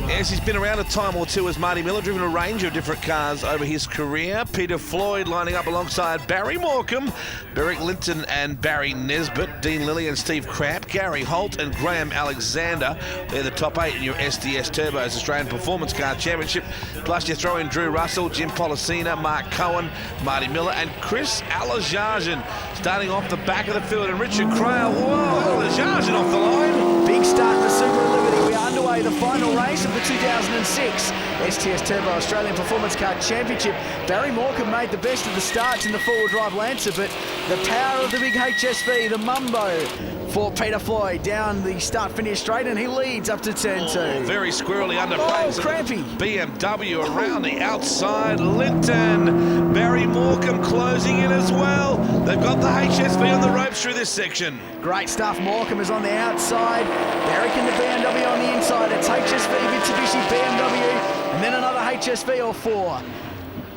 Yes, he's been around a time or two as Marty Miller, driven a range of different cars over his career. Peter Floyd lining up alongside Barry Morecambe, Berwick Linton and Barry Nesbitt, Dean Lilly and Steve Cramp, Gary Holt and Graham Alexander. They're the top 8 in your SDS Turbos Australian Performance Car Championship. Plus you throw in Drew Russell, Jim Policina, Mark Cohen, Marty Miller and Chris Alajarjan starting off the back of the field, and Richard Crail. Whoa, Alajarjan off the line. Big start for Super Liberty. We are underway, the final race of the 2006 STS Turbo Australian Performance Car Championship. Barry Morecambe made the best of the starts in the four-wheel drive Lancer, but the power of the big HSV, the Mumbo, for Peter Floyd down the start-finish straight, and he leads up to turn 2. Very squirrely underpace. Crampy. BMW around the outside. Linton. Barry Morecambe closing in as well. They've got the HSV on the ropes through this section. Great stuff. Morecambe is on the outside. Barrick and the BMW on the inside. It's HSV, Mitsubishi, BMW, and then another HSV or 4.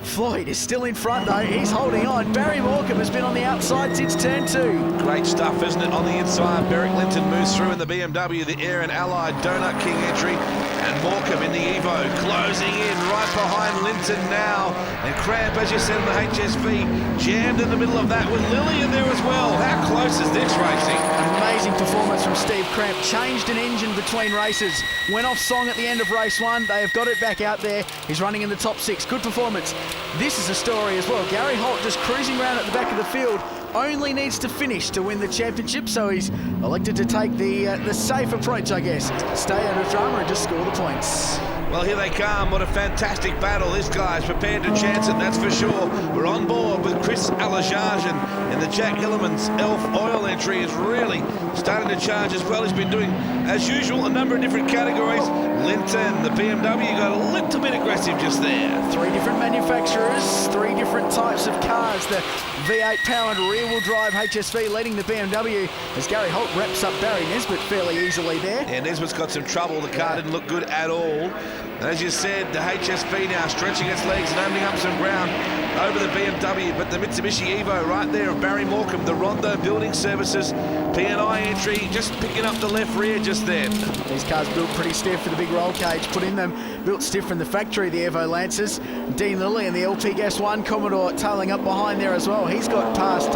Floyd is still in front though, he's holding on. Barry Morecambe has been on the outside since turn 2. Great stuff, isn't it? On the inside, Barrick Linton moves through in the BMW, the Air and Allied Donut King entry, and Morecambe in the Evo, closing in right behind Linton now. And Cramp, as you said, in the HSV, jammed in the middle of that with Lily in there as well. How close is this racing? Amazing performance from Steve Cramp. Changed an engine between races. Went off song at the end of race 1. They have got it back out there. He's running in the top 6. Good performance. This is a story as well. Gary Holt just cruising around at the back of the field. Only needs to finish to win the championship, so he's elected to take the safe approach, I guess. Stay out of drama and just score the points. Well, here they come. What a fantastic battle. This guy's prepared to chance it, that's for sure. We're on board with Chris Alajajan, and the Jack Hillerman's Elf Oil entry is really starting to charge as well. He's been doing, as usual, a number of different categories. Linton, the BMW, got a little bit aggressive just there. 3 different manufacturers, 3 different types of cars. The V8 powered rear-wheel drive HSV leading the BMW as Gary Holt wraps up Barry Nesbitt fairly easily there. Yeah, Nesbitt's got some trouble. The car didn't look good at all. And as you said, the HSV now stretching its legs and opening up some ground over the BMW, but the Mitsubishi Evo right there of Barry Morecambe, the Rondo Building Services P&I entry, just picking up the left rear just then. These cars built pretty stiff for the big roll cage, put in them, built stiff from the factory, the Evo Lancers. Dean Lilly and the LP Gas 1 Commodore tailing up behind there as well. He's got past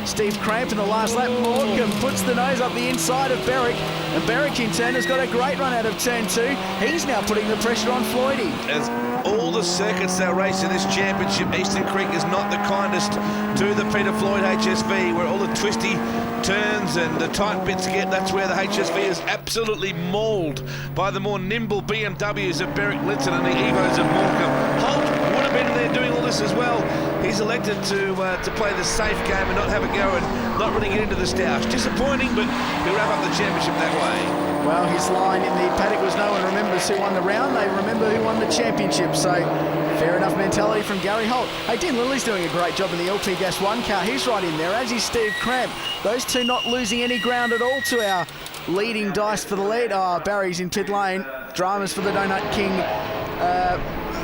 Steve Cramp in the last lap. Morecambe puts the nose up the inside of Barrick, and Barrick in turn has got a great run out of turn 2. He's now putting the pressure on Floydie. As all the circuits they race in this championship, Eastern Creek is not the kindest to the Peter Floyd HSV, where all the twisty turns and the tight bits get. That's where the HSV is absolutely mauled by the more nimble BMWs of Barrick Linton and the Evos of Morecambe. Holt would have been there doing all this as well. He's elected to play the safe game and not have a go and not really get into the stoush. Disappointing, but he'll wrap up the championship that way. Well, his line in the paddock was no one remembers who won the round, they remember who won the championship. So, fair enough mentality from Gary Holt. Hey, Dean Lilly's doing a great job in the LP Gas 1 car. He's right in there, as is Steve Cramp. Those two not losing any ground at all to our leading dice for the lead. Oh, Barry's in pit lane. Dramas for the Donut King,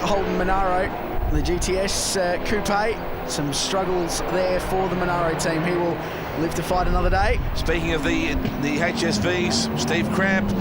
Holden Monaro, the GTS Coupe. Some struggles there for the Monaro team. He will live to fight another day. Speaking of the HSVs, Steve Cramp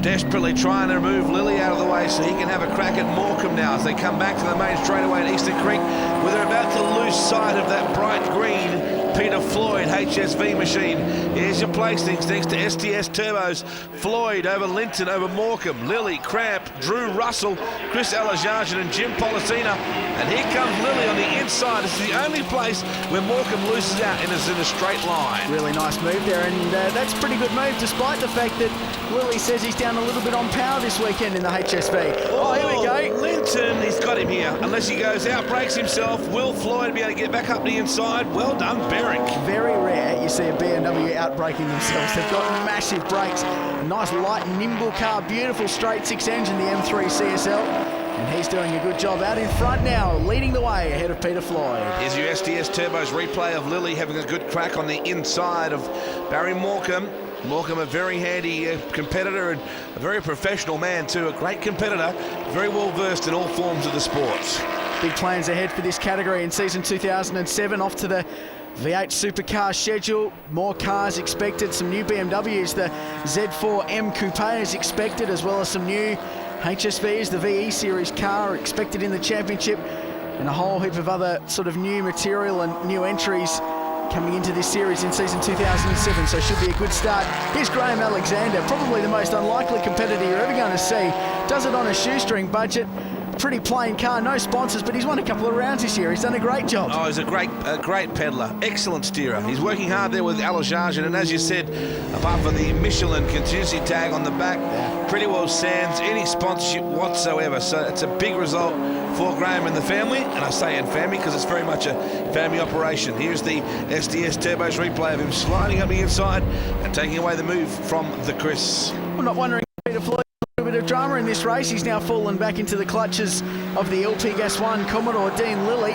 desperately trying to move Lilly out of the way so he can have a crack at Morecambe now as they come back to the main straightaway at Eastern Creek, where they're about to lose sight of that bright green Peter Floyd HSV machine. Here's your placings thanks to STS Turbos. Floyd over Linton, over Morecambe, Lilly, Cramp, Drew Russell, Chris Alajajan and Jim Policina. And here comes Lilly on the inside. This is the only place where Morecambe loses out and is in a straight line. Really nice move there, and that's a pretty good move despite the fact that Lilly says he's down a little bit on power this weekend in the HSV. Oh, here we go. Linton, he's got him here. Unless he goes out, breaks himself. Will Floyd be able to get back up the inside? Well done, Barrick. Very rare you see a BMW out-braking themselves. They've got massive brakes. A nice light, nimble car. Beautiful straight 6 engine, the M3 CSL. And he's doing a good job out in front now, leading the way ahead of Peter Floyd. Here's your STS Turbos replay of Lilly having a good crack on the inside of Barry Morecambe. Morecambe, a very handy competitor and a very professional man too, a great competitor, very well versed in all forms of the sports. Big plans ahead for this category in season 2007, off to the V8 supercar schedule, more cars expected, some new BMWs, the Z4M Coupe is expected, as well as some new HSVs, the VE Series car expected in the championship, and a whole heap of other sort of new material and new entries coming into this series in season 2007, so should be a good start. Here's Graham Alexander, probably the most unlikely competitor you're ever going to see. Does it on a shoestring budget, pretty plain car, no sponsors, but he's won a couple of rounds this year. He's done a great job. Oh, he's a great peddler. Excellent steerer. He's working hard there with Alajarjan, and as you said, apart from the Michelin contingency tag on the back, pretty well sans any sponsorship whatsoever. So it's a big result for Graham and the family, and I say and family because it's very much a family operation. Here's the STS Turbos replay of him sliding up the inside and taking away the move from the Chris. I'm not wondering if Peter Floyd a little bit of drama in this race. He's now fallen back into the clutches of the LP Gas 1 Commodore Dean Lilly,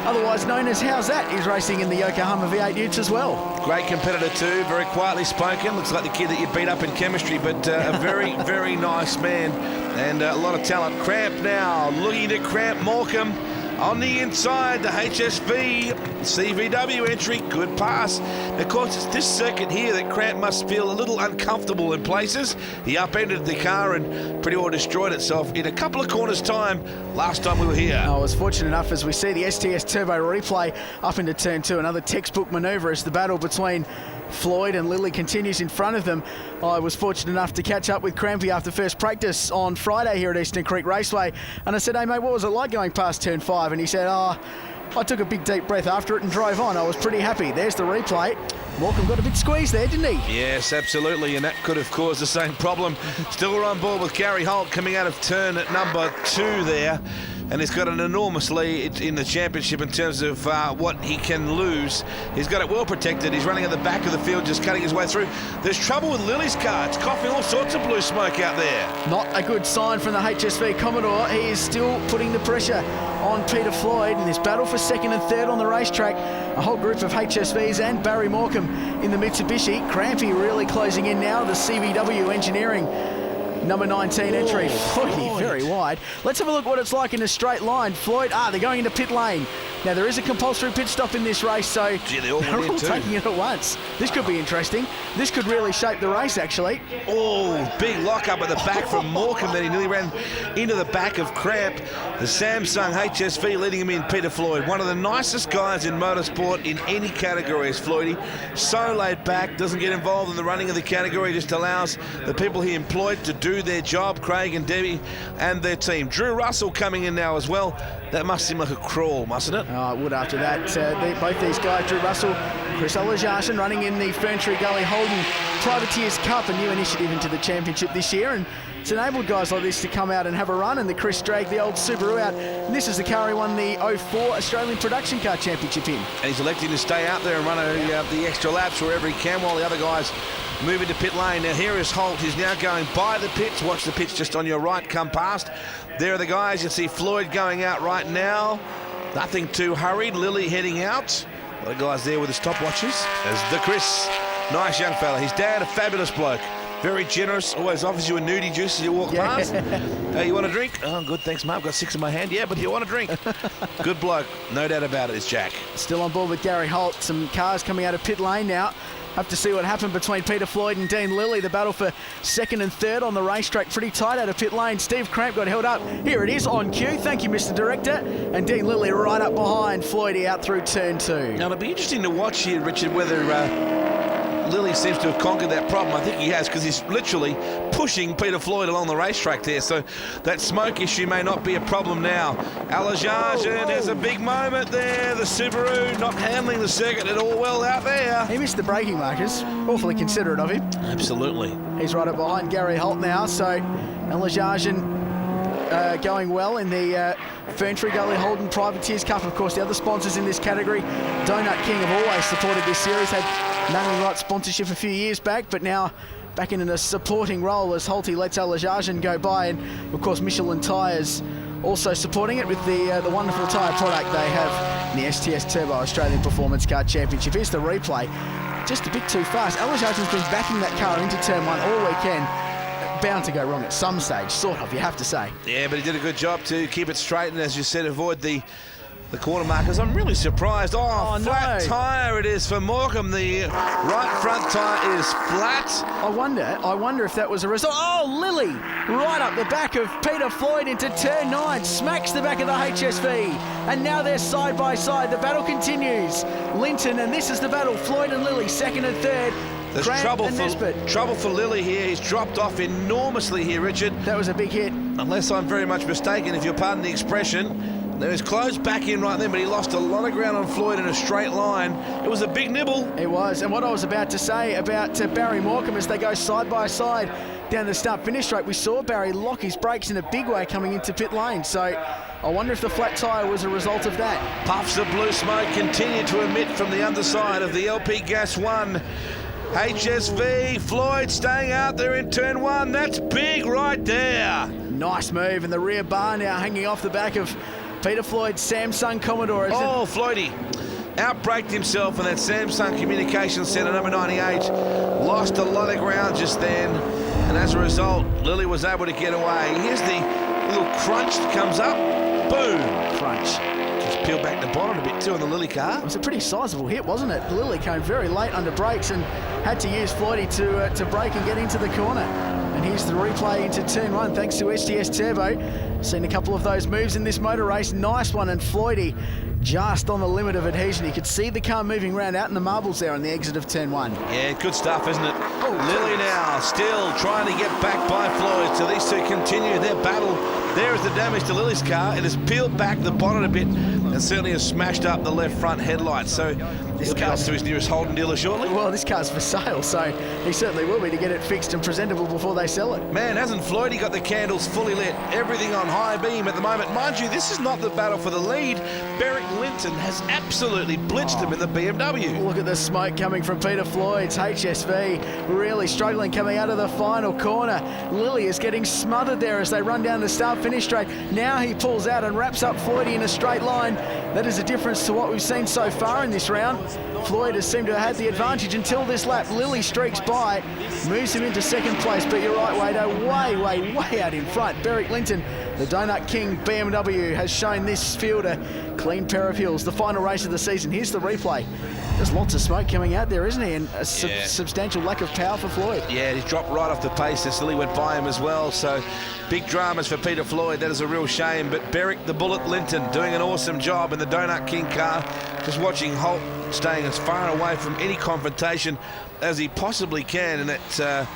otherwise known as How's That. He's racing in the Yokohama V8 Utes as well. Great competitor too, very quietly spoken. Looks like the kid that you beat up in chemistry, but a very, very nice man and a lot of talent. Cramp now, looking to cramp Morecambe. On the inside, the HSV CVW entry, good pass. Of course, it's this circuit here that Cramp must feel a little uncomfortable in places. He upended the car and pretty well destroyed itself in a couple of corners' time last time we were here. I was fortunate enough as we see the STS Turbo replay up into turn 2, another textbook manoeuvre as the battle between Floyd and Lilly continues in front of them. I was fortunate enough to catch up with Crampy after first practice on Friday here at Eastern Creek Raceway, and I said, hey mate, what was it like going past turn 5? And he said, I took a big deep breath after it and drove on. I was pretty happy. There's the replay. Morecambe got a bit squeezed there, didn't he? Yes, absolutely, and that could have caused the same problem. Still we're on board with Gary Holt coming out of turn at number 2 there, and he's got an enormous lead in the championship in terms of what he can lose. He's got it well protected. He's running at the back of the field, just cutting his way through. There's trouble with Lilly's car. It's coughing all sorts of blue smoke out there. Not a good sign from the HSV Commodore. He is still putting the pressure on Peter Floyd in this battle for second and third on the racetrack. A whole group of HSVs and Barry Morecambe in the Mitsubishi. Crampy really closing in now. The CVW Engineering number 19 entry. Floyd very wide. Let's have a look what it's like in a straight line. Floyd, they're going into pit lane. Now there is a compulsory pit stop in this race, so they're all taking it at once. This could be interesting. This could really shape the race, actually. Oh, big lock up at the back from Morecambe. Then he nearly ran into the back of Cramp. The Samsung HSV leading him in, Peter Floyd. One of the nicest guys in motorsport in any category is Floydie. So laid back, doesn't get involved in the running of the category, just allows the people he employed to do their job, Craig and Debbie and their team. Drew Russell coming in now as well. That must seem like a crawl, mustn't it? It would after that. Both these guys, Drew Russell, Chris Alajarjan, running in the Ferntree Gully Holden Privateers Cup, a new initiative into the championship this year, and it's enabled guys like this to come out and have a run, and the Chris dragged the old Subaru out, and this is the car he won the 04 Australian Production Car Championship in. And he's electing to stay out there and run the extra laps wherever he can while the other guys move into pit lane. Now here is Holt. He's now going by the pits. Watch the pits just on your right come past. There are the guys. You see Floyd going out right now. Nothing too hurried. Lilly heading out. A lot of guys there with his stopwatches. There's the Chris. Nice young fella. His dad, a fabulous bloke. Very generous. Always offers you a nudie juice as you walk past. Hey, you want a drink? Oh, good. Thanks, mate. I've got 6 in my hand. Yeah, but do you want a drink? Good bloke. No doubt about it, is Jack. Still on board with Gary Holt. Some cars coming out of pit lane now. Have to see what happened between Peter Floyd and Dean Lilly. The battle for second and third on the racetrack. Pretty tight out of pit lane. Steve Cramp got held up. Here it is on cue. Thank you, Mr. Director. And Dean Lilly right up behind Floydie out through turn 2. Now, it'll be interesting to watch here, Richard, whether Lilly seems to have conquered that problem. I think he has, because he's literally pushing Peter Floyd along the racetrack there. So that smoke issue may not be a problem now. Alajarjan has a big moment there. The Subaru not handling the circuit at all well out there. He missed the braking markers. Awfully considerate of him. Absolutely. He's right up behind Gary Holt now. So Alajarjan going well in the Ferntree Gully Holden Privateers Cup. Of course, the other sponsors in this category, Donut King, have always supported this series. Had naming rights sponsorship a few years back, but now back in a supporting role as Holty lets Alajarjan go by. And of course, Michelin Tyres also supporting it with the wonderful tyre product they have in the STS Turbo Australian Performance Car Championship. Here's the replay. Just a bit too fast. Alajarjan's been backing that car into turn 1 all weekend. Bound to go wrong at some stage, sort of, you have to say. Yeah, but he did a good job to keep it straight and, as you said, avoid the corner markers. I'm really surprised. Flat tyre it is for Morecambe. The right front tyre is flat. I wonder if that was a result. Oh, Lilly right up the back of Peter Floyd into turn 9, smacks the back of the HSV, and now they're side by side. The battle continues. Linton, and this is the battle. Floyd and Lilly, second and third. There's Grant trouble and Nesbitt. trouble for Lilly here. He's dropped off enormously here, Richard. That was a big hit. Unless I'm very much mistaken, if you'll pardon the expression. There was closed back in right then, but he lost a lot of ground on Floyd in a straight line. It was a big nibble. It was, and what I was about to say about Barry Morecambe as they go side by side down the start-finish straight, we saw Barry lock his brakes in a big way coming into pit lane, so I wonder if the flat tyre was a result of that. Puffs of blue smoke continue to emit from the underside of the LP Gas 1. HSV, Floyd staying out there in turn 1. That's big right there. Nice move, and the rear bar now hanging off the back of Peter Floyd's Samsung Commodore. Oh, Floydie outbraked himself in that Samsung Communications Centre number 98. Lost a lot of ground just then, and as a result, Lilly was able to get away. Here's the little crunch that comes up. Boom. Crunch. Just peel back the bonnet a bit too on the Lilly car. It was a pretty sizable hit, wasn't it? Lilly came very late under brakes and had to use Floydie to brake and get into the corner. And here's the replay into turn 1 thanks to STS Turbo. Seen a couple of those moves in this motor race. Nice one, and Floydie just on the limit of adhesion. You could see the car moving around out in the marbles there on the exit of turn 1. Yeah, good stuff, isn't it? Oh, Lilly now still trying to get back by Floyd, so these two continue their battle. There is the damage to Lilly's car. It has peeled back the bonnet a bit and certainly has smashed up the left front headlights. So he'll get off to his nearest Holden dealer shortly. Well, this car's for sale, so he certainly will be to get it fixed and presentable before they sell it. Man, hasn't Floydie got the candles fully lit? Everything on high beam at the moment. Mind you, this is not the battle for the lead. Beric Linton has absolutely blitzed him in the BMW. Look at the smoke coming from Peter Floyd's HSV. Really struggling coming out of the final corner. Lilly is getting smothered there as they run down the start-finish straight. Now he pulls out and wraps up Floydie in a straight line. That is a difference to what we've seen so far in this round. Floyd has seemed to have had the advantage until this lap. Lilly streaks by, moves him into second place, but you're right, Wado, way out in front. Beric Linton, the Donut King BMW, has shown this field a clean pair of heels. The final race of the season. Here's the replay. There's lots of smoke coming out there, isn't he? And a substantial lack of power for Floyd. Yeah, he's dropped right off the pace as Lilly went by him as well. So big dramas for Peter Floyd. That is a real shame. But Beric the Bullet Linton doing an awesome job in the Donut King car. Just watching Holt staying as far away from any confrontation as he possibly can in that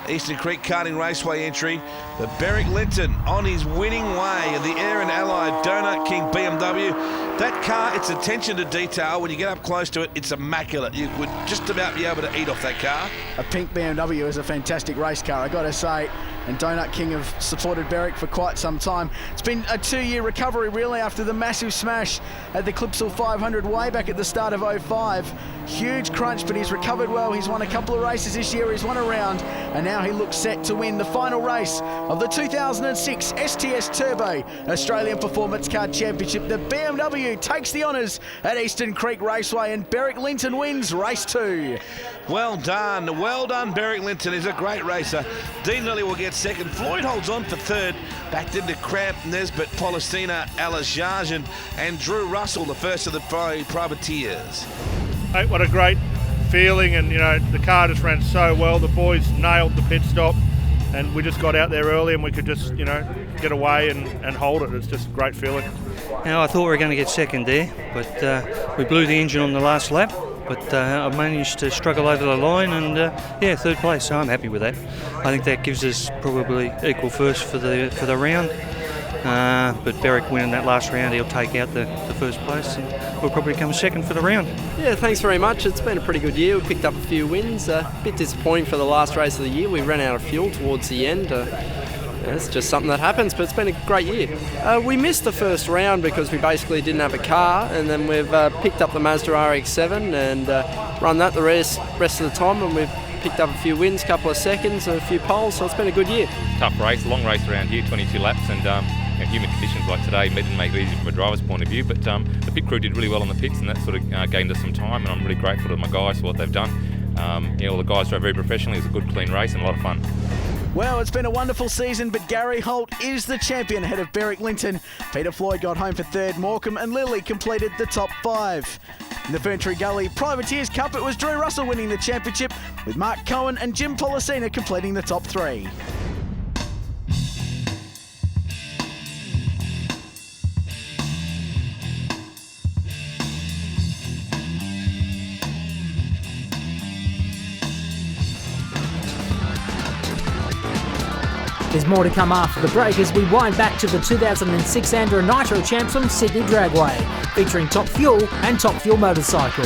Eastern Creek Karting Raceway entry. But Beric Linton on his winning way in the Air and Allied Donut King BMW. That car, its attention to detail, when you get up close to it, it's immaculate. You would just about be able to eat off that car. A pink BMW is a fantastic race car, I got to say. And Donut King have supported Beric for quite some time. It's been a 2-year recovery, really, after the massive smash at the Clipsal 500 way back at the start of 05. Huge crunch, but he's recovered well. He's won a couple of races this year. He's won a round, and now he looks set to win the final race of the 2006 STS Turbo Australian Performance Car Championship. The BMW takes the honours at Eastern Creek Raceway, and Beric Linton wins race 2. Well done, Beric Linton. He's a great racer. Dean Lilly will get second. Floyd holds on for third. Backed into Cramp, Nesbitt, Policina, Alajajan, and Drew Russell, the first of the privateers. Mate, what a great feeling, and the car just ran so well. The boys nailed the pit stop, and we just got out there early and we could just get away and hold it. It's just a great feeling. I thought we were going to get second there, but we blew the engine on the last lap, but I managed to struggle over the line and third place, so I'm happy with that. I think that gives us probably equal first for the round. But Beric winning that last round, he'll take out the first place and we'll probably come second for the round. Yeah, thanks very much. It's been a pretty good year. We picked up a few wins. A bit disappointing for the last race of the year. We ran out of fuel towards the end. It's just something that happens, but it's been a great year. We missed the first round because we basically didn't have a car, and then we've picked up the Mazda RX-7 and run that the rest of the time, and we've picked up a few wins, a couple of seconds, a few poles, so it's been a good year. Tough race, long race around here, 22 laps, and humid conditions like today didn't make it easy from a driver's point of view, but the pit crew did really well on the pits, and that sort of gained us some time, and I'm really grateful to my guys for what they've done. All the guys drove very professionally. It was a good, clean race and a lot of fun. Well, it's been a wonderful season, but Gary Holt is the champion ahead of Beric Linton. Peter Floyd got home for third. Morecambe and Lilly completed the top 5. In the Ferntree Gully Privateers Cup, it was Drew Russell winning the championship, with Mark Cohen and Jim Policina completing the top 3. There's more to come after the break as we wind back to the 2006 Andrew Nitro champs from Sydney Dragway, featuring Top Fuel and Top Fuel Motorcycle.